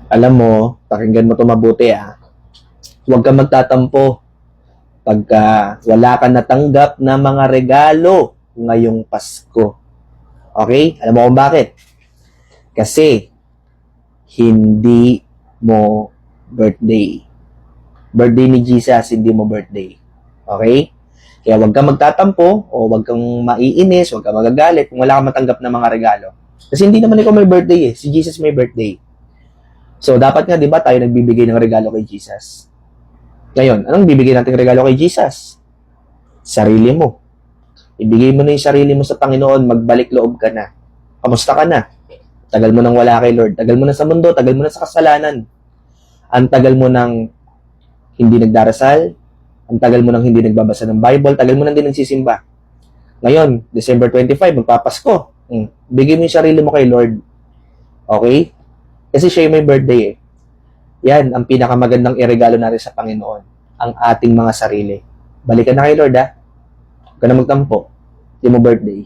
Alam mo, pakinggan mo 'to mabuti, Huwag kang magtatampo pagka wala kang natanggap na mga regalo ngayong Pasko. Okay? Alam mo kung bakit? Kasi hindi mo birthday. Birthday ni Jesus, hindi mo birthday. Okay? Kaya huwag kang magtatampo o huwag kang maiinis, huwag kang magagalit kung wala kang matanggap na mga regalo. Kasi hindi naman ikaw may birthday eh. Si Jesus may birthday. So, dapat nga, di ba, tayo nagbibigay ng regalo kay Jesus? Ngayon, anong bibigay natin regalo kay Jesus? Sarili mo. Ibigay mo na yung sarili mo sa Panginoon, magbalik loob ka na. Kamusta ka na? Tagal mo nang wala kay Lord. Tagal mo na sa mundo, tagal mo na sa kasalanan. Ang tagal mo nang hindi nagdarasal, ang tagal mo nang hindi nagbabasa ng Bible, tagal mo nang din nagsisimba. Ngayon, December 25, magpapasko. Bigay mo yung sarili mo kay Lord. Okay? Kasi siya yung may birthday eh. Yan ang pinakamagandang iregalo natin sa Panginoon. Ang ating mga sarili. Balikan na kay Lord Huwag ka na magtampo. Hindi mo birthday.